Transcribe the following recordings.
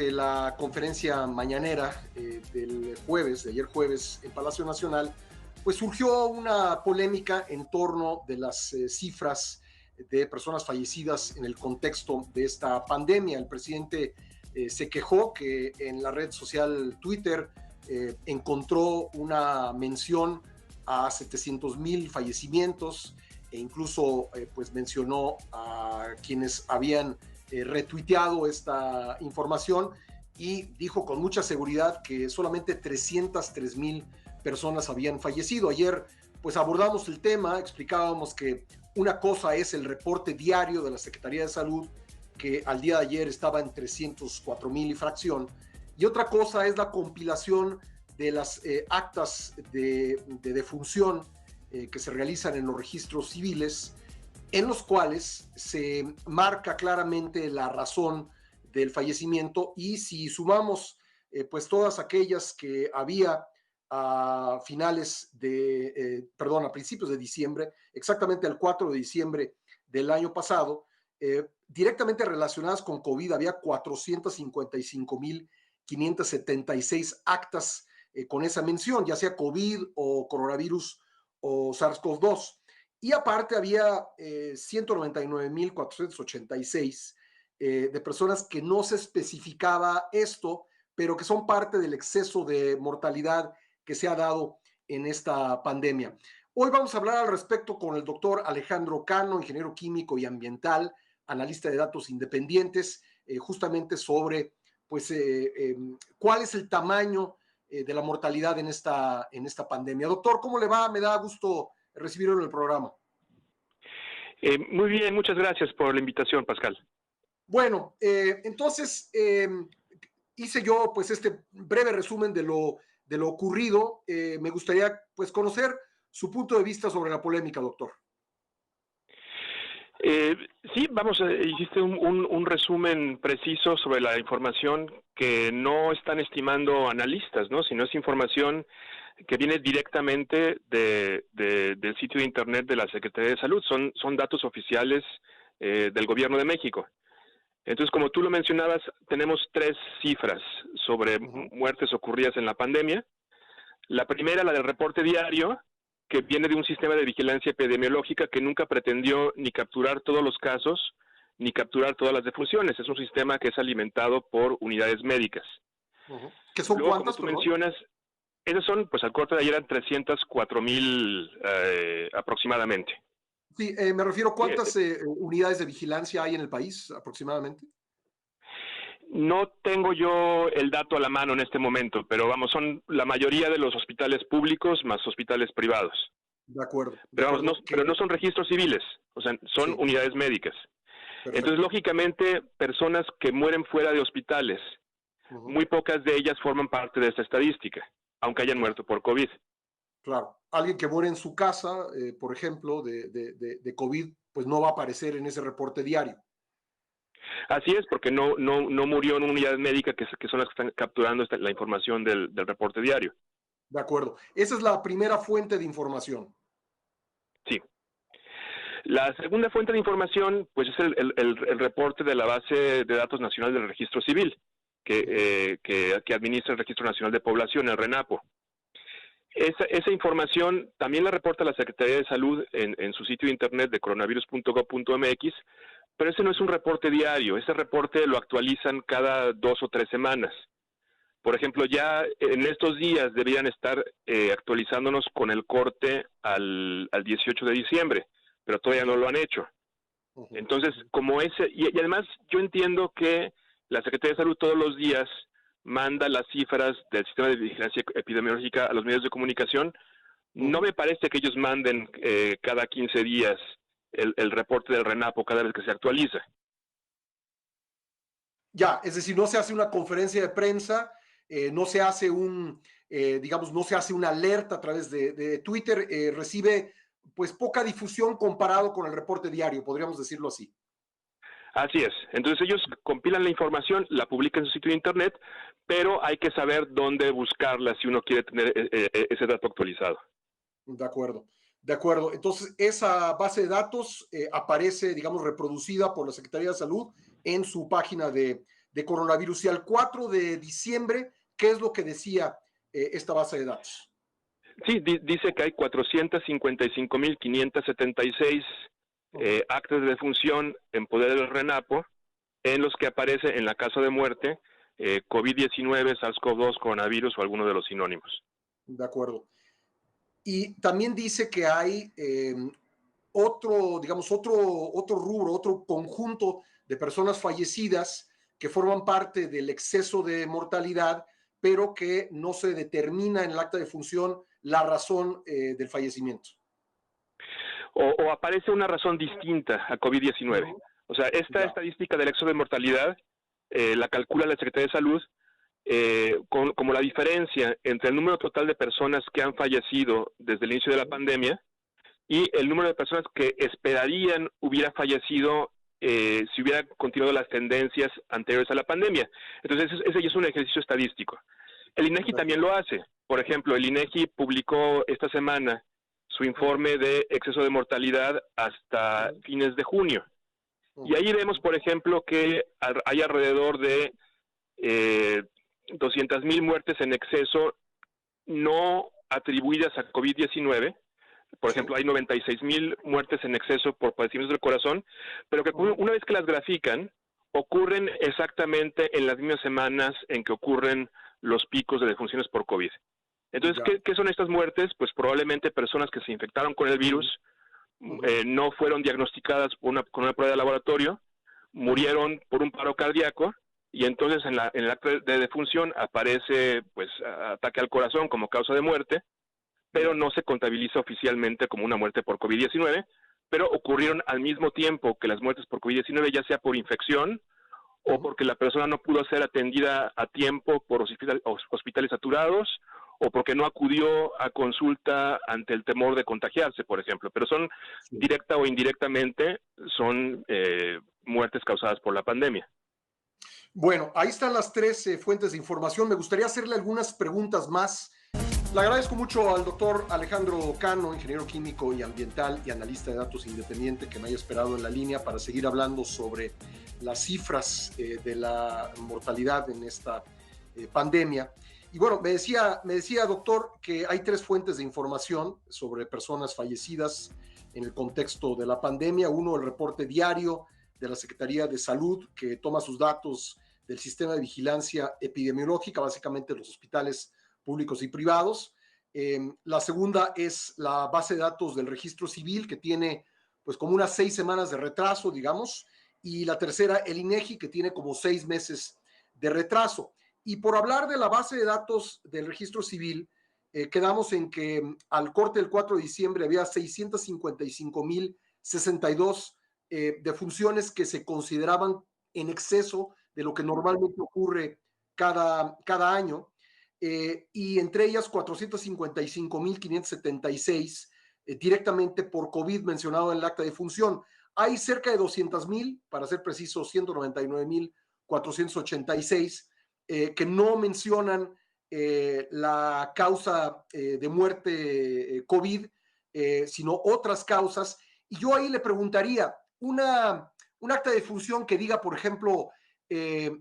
La conferencia mañanera del jueves, de ayer jueves, en Palacio Nacional, pues surgió una polémica en torno de las cifras de personas fallecidas en el contexto de esta pandemia. El presidente se quejó que en la red social Twitter encontró una mención a 700,000 fallecimientos e incluso pues mencionó a quienes habían retuiteado esta información y dijo con mucha seguridad que solamente 303,000 personas habían fallecido. Ayer pues abordamos el tema, explicábamos que una cosa es el reporte diario de la Secretaría de Salud, que al día de ayer estaba en 304,000 y fracción, y otra cosa es la compilación de las actas de defunción que se realizan en los registros civiles, en los cuales se marca claramente la razón del fallecimiento, y si sumamos pues todas aquellas que había a principios de diciembre, exactamente el 4 de diciembre del año pasado, directamente relacionadas con COVID, había 455,576 actas con esa mención, ya sea COVID o coronavirus o SARS-CoV-2. Y aparte había 199,486 de personas que no se especificaba esto, pero que son parte del exceso de mortalidad que se ha dado en esta pandemia. Hoy vamos a hablar al respecto con el doctor Alejandro Cano, ingeniero químico y ambiental, analista de datos independientes, justamente sobre pues, cuál es el tamaño de la mortalidad en esta pandemia. Doctor, ¿cómo le va? Me da gusto recibirlo en el programa. Muy bien, muchas gracias por la invitación, Pascal. Bueno, entonces hice yo pues este breve resumen de lo ocurrido. Me gustaría pues conocer su punto de vista sobre la polémica, doctor. Sí, hiciste un resumen preciso sobre la información que no están estimando analistas, ¿no? Sino es información que viene directamente del sitio de internet de la Secretaría de Salud. Son datos oficiales del Gobierno de México. Entonces, como tú lo mencionabas, tenemos tres cifras sobre muertes ocurridas en la pandemia. La primera, la del reporte diario, que viene de un sistema de vigilancia epidemiológica que nunca pretendió ni capturar todos los casos, ni capturar todas las defunciones. Es un sistema que es alimentado por unidades médicas. ¿Qué son? Luego, ¿Cuántas, como tú mencionas, esas son, pues al corte de ayer eran 304,000 aproximadamente. Sí, me refiero, ¿cuántas unidades de vigilancia hay en el país aproximadamente? No tengo yo el dato a la mano en este momento, pero vamos, son la mayoría de los hospitales públicos más hospitales privados. De acuerdo. Pero no son registros civiles, o sea, son unidades médicas. Perfecto. Entonces, lógicamente, personas que mueren fuera de hospitales, muy pocas de ellas forman parte de esta estadística, aunque hayan muerto por COVID. Claro. Alguien que muere en su casa, por ejemplo, de COVID, pues no va a aparecer en ese reporte diario. Así es, porque no murió en una unidad médica que son las que están capturando la información del reporte diario. De acuerdo. Esa es la primera fuente de información. Sí. La segunda fuente de información, pues es el reporte de la base de datos nacional del registro civil, que administra el Registro Nacional de Población, el RENAPO. Esa información también la reporta la Secretaría de Salud en su sitio de internet de coronavirus.gov.mx, pero ese no es un reporte diario, ese reporte lo actualizan cada 2 o 3 semanas. Por ejemplo, ya en estos días deberían estar actualizándonos con el corte al 18 de diciembre, pero todavía no lo han hecho. Entonces, como y además yo entiendo que la Secretaría de Salud todos los días manda las cifras del sistema de vigilancia epidemiológica a los medios de comunicación. No me parece que ellos manden cada 15 días el reporte del RENAPO cada vez que se actualiza. Ya, es decir, no se hace una conferencia de prensa, no se hace no se hace una alerta a través de Twitter, recibe pues poca difusión comparado con el reporte diario, podríamos decirlo así. Así es. Entonces ellos compilan la información, la publican en su sitio de internet, pero hay que saber dónde buscarla si uno quiere tener ese dato actualizado. De acuerdo. De acuerdo. Entonces, esa base de datos aparece, digamos, reproducida por la Secretaría de Salud en su página de de coronavirus. Y al 4 de diciembre, ¿qué es lo que decía esta base de datos? Sí, dice que hay 455.576 actas de defunción en poder del RENAPO, en los que aparece en la causa de muerte COVID-19, SARS-CoV-2, coronavirus o alguno de los sinónimos. De acuerdo. Y también dice que hay otro rubro, otro conjunto de personas fallecidas que forman parte del exceso de mortalidad, pero que no se determina en el acta de función la razón del fallecimiento. O aparece una razón distinta a COVID-19. O sea, esta estadística del exceso de mortalidad la calcula la Secretaría de Salud como la diferencia entre el número total de personas que han fallecido desde el inicio de la pandemia y el número de personas que esperarían hubiera fallecido si hubiera continuado las tendencias anteriores a la pandemia. Entonces, ese ya es un ejercicio estadístico. El INEGI también lo hace. Por ejemplo, el INEGI publicó esta semana su informe de exceso de mortalidad hasta fines de junio. Y ahí vemos, por ejemplo, que hay alrededor de 200,000 muertes en exceso no atribuidas a COVID-19. Por ejemplo, hay 96,000 muertes en exceso por padecimientos del corazón, pero que una vez que las grafican, ocurren exactamente en las mismas semanas en que ocurren los picos de defunciones por COVID. Entonces, ¿qué son estas muertes? Pues probablemente personas que se infectaron con el virus, no fueron diagnosticadas con una prueba de laboratorio, murieron por un paro cardíaco, y entonces en el acta de defunción aparece pues ataque al corazón como causa de muerte, pero no se contabiliza oficialmente como una muerte por COVID-19, pero ocurrieron al mismo tiempo que las muertes por COVID-19, ya sea por infección o porque la persona no pudo ser atendida a tiempo por hospitales saturados o porque no acudió a consulta ante el temor de contagiarse, por ejemplo. Pero son, directa o indirectamente, son muertes causadas por la pandemia. Bueno, ahí están las tres fuentes de información. Me gustaría hacerle algunas preguntas más. Le agradezco mucho al doctor Alejandro Cano, ingeniero químico y ambiental y analista de datos independiente, que me haya esperado en la línea para seguir hablando sobre las cifras de la mortalidad en esta pandemia. Y bueno, me decía, doctor, que hay tres fuentes de información sobre personas fallecidas en el contexto de la pandemia. Uno, el reporte diario de la Secretaría de Salud, que toma sus datos del sistema de vigilancia epidemiológica, básicamente los hospitales públicos y privados. La segunda es la base de datos del registro civil, que tiene pues como unas 6 semanas de retraso, digamos. Y la tercera, el INEGI, que tiene como 6 meses de retraso. Y por hablar de la base de datos del registro civil, quedamos en que al corte del 4 de diciembre había 655,062 defunciones que se consideraban en exceso de lo que normalmente ocurre cada año, y entre ellas 455,576 directamente por COVID mencionado en el acta de función. Hay cerca de 200,000, para ser preciso, 199,486, que no mencionan la causa de muerte COVID, sino otras causas. Y yo ahí le preguntaría, un acta de función que diga, por ejemplo,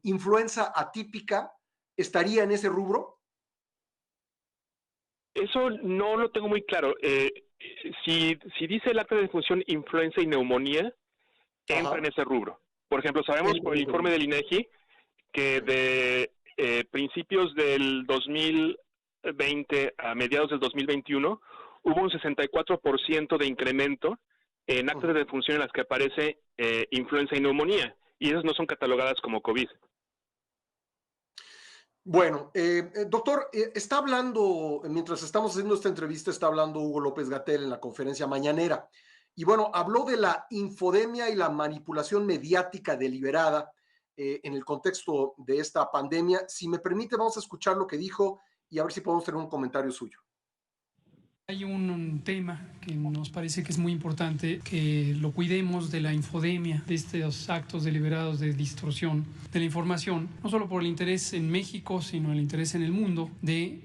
influenza atípica, ¿estaría en ese rubro? Eso no lo tengo muy claro. Si dice el acta de defunción influenza y neumonía, entra en ese rubro. Por ejemplo, sabemos por el informe del INEGI que de principios del 2020 a mediados del 2021 hubo un 64% de incremento en actas de defunción en las que aparece influenza y neumonía, y esas no son catalogadas como COVID. Bueno, doctor, está hablando, mientras estamos haciendo esta entrevista, está hablando Hugo López-Gatell en la conferencia mañanera. Y bueno, habló de la infodemia y la manipulación mediática deliberada en el contexto de esta pandemia. Si me permite, vamos a escuchar lo que dijo y a ver si podemos tener un comentario suyo. Hay un tema que nos parece que es muy importante, que lo cuidemos de la infodemia, de estos actos deliberados de distorsión de la información, no solo por el interés en México, sino el interés en el mundo de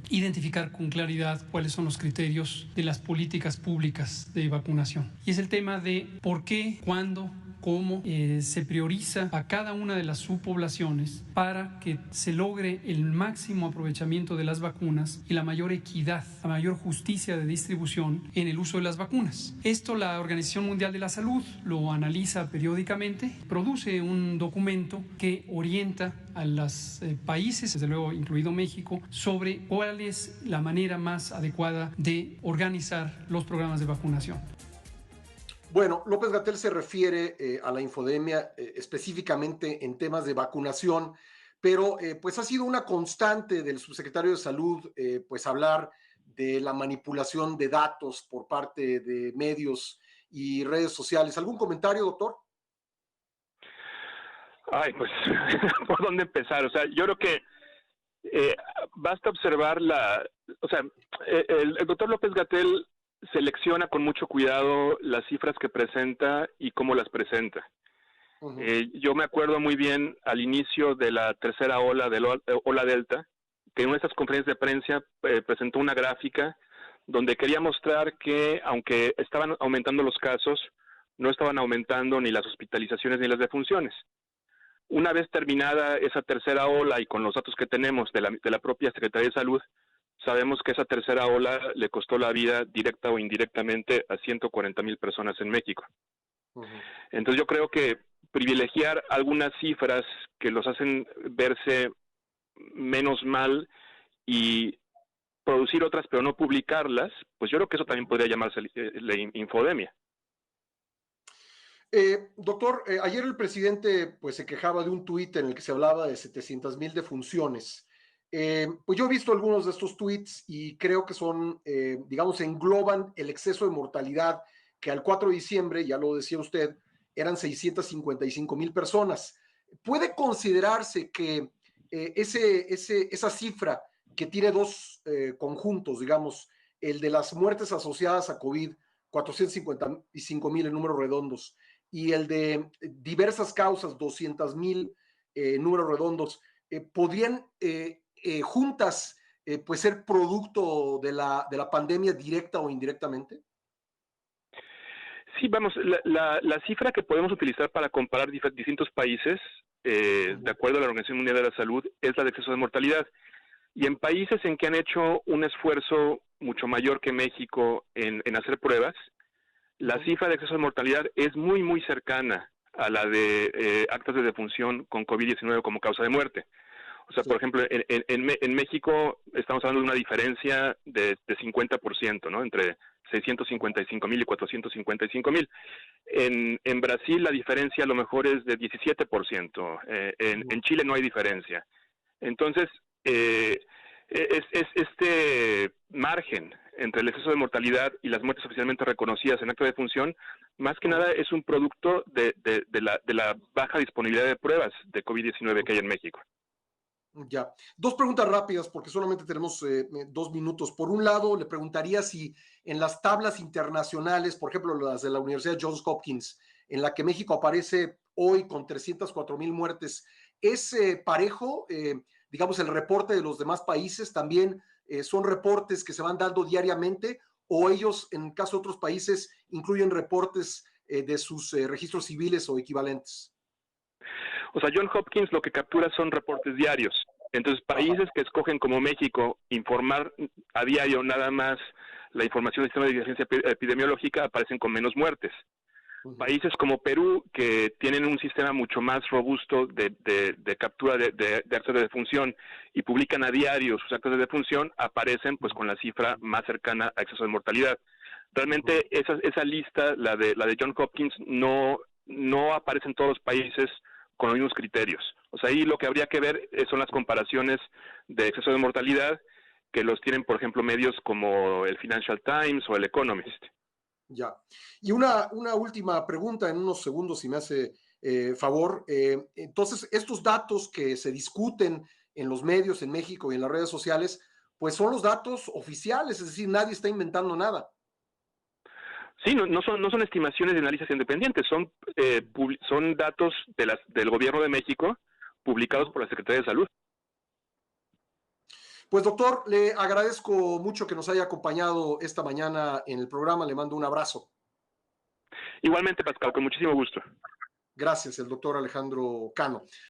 identificar con claridad cuáles son los criterios de las políticas públicas de vacunación. Y es el tema de por qué, cuándo cómo se prioriza a cada una de las subpoblaciones para que se logre el máximo aprovechamiento de las vacunas y la mayor equidad, la mayor justicia de distribución en el uso de las vacunas. Esto la Organización Mundial de la Salud lo analiza periódicamente, produce un documento que orienta a los países, desde luego incluido México, sobre cuál es la manera más adecuada de organizar los programas de vacunación. Bueno, López-Gatell se refiere a la infodemia específicamente en temas de vacunación, pero pues ha sido una constante del subsecretario de Salud pues hablar de la manipulación de datos por parte de medios y redes sociales. ¿Algún comentario, doctor? Ay, pues, ¿por dónde empezar? O sea, yo creo que basta observar el doctor López-Gatell selecciona con mucho cuidado las cifras que presenta y cómo las presenta. Uh-huh. Yo me acuerdo muy bien al inicio de la tercera ola, de la ola Delta, que en una de estas conferencias de prensa presentó una gráfica donde quería mostrar que aunque estaban aumentando los casos, no estaban aumentando ni las hospitalizaciones ni las defunciones. Una vez terminada esa tercera ola y con los datos que tenemos de la propia Secretaría de Salud, sabemos que esa tercera ola le costó la vida directa o indirectamente a 140,000 personas en México. Uh-huh. Entonces yo creo que privilegiar algunas cifras que los hacen verse menos mal y producir otras pero no publicarlas, pues yo creo que eso también podría llamarse la infodemia. Doctor, ayer el presidente pues se quejaba de un tuit en el que se hablaba de 700,000 defunciones. Pues yo he visto algunos de estos tweets y creo que son, digamos, engloban el exceso de mortalidad que al 4 de diciembre, ya lo decía usted, eran 655,000 personas. ¿Puede considerarse que esa cifra que tiene dos conjuntos, digamos, el de las muertes asociadas a COVID, 455,000 en números redondos, y el de diversas causas, 200,000 números redondos, podrían juntas pues ser producto de la pandemia directa o indirectamente? Sí, vamos, la cifra que podemos utilizar para comparar distintos países, de acuerdo a la Organización Mundial de la Salud, es la de exceso de mortalidad. Y en países en que han hecho un esfuerzo mucho mayor que México en hacer pruebas, la cifra de exceso de mortalidad es muy, muy cercana a la de actas de defunción con COVID-19 como causa de muerte. O sea, por ejemplo, en México estamos hablando de una diferencia de 50%, ¿no? Entre 655,000 y 455,000. En Brasil la diferencia a lo mejor es de 17%. En Chile no hay diferencia. Entonces, este margen entre el exceso de mortalidad y las muertes oficialmente reconocidas en acto de defunción, más que nada es un producto de la baja disponibilidad de pruebas de COVID-19 que hay en México. Ya. Dos preguntas rápidas porque solamente tenemos 2 minutos. Por un lado, le preguntaría si en las tablas internacionales, por ejemplo, las de la Universidad Johns Hopkins, en la que México aparece hoy con 304,000 muertes, ¿es parejo, digamos, el reporte de los demás países? ¿También son reportes que se van dando diariamente o ellos, en el caso de otros países, incluyen reportes de sus registros civiles o equivalentes? O sea, Johns Hopkins lo que captura son reportes diarios. Entonces, países que escogen como México informar a diario nada más la información del sistema de vigilancia epidemiológica aparecen con menos muertes. Países como Perú, que tienen un sistema mucho más robusto de captura de actas de defunción y publican a diario sus actas de defunción, aparecen pues con la cifra más cercana a exceso de mortalidad. Realmente esa lista, la de Johns Hopkins, no aparece en todos los países con los mismos criterios. O sea, ahí lo que habría que ver son las comparaciones de exceso de mortalidad que los tienen, por ejemplo, medios como el Financial Times o el Economist. Ya. Y una última pregunta en unos segundos, si me hace favor. Entonces, estos datos que se discuten en los medios en México y en las redes sociales, pues son los datos oficiales, es decir, nadie está inventando nada. Sí, no son estimaciones de análisis independientes, son datos del Gobierno de México publicados por la Secretaría de Salud. Pues doctor, le agradezco mucho que nos haya acompañado esta mañana en el programa, le mando un abrazo. Igualmente, Pascal, con muchísimo gusto. Gracias, el doctor Alejandro Cano.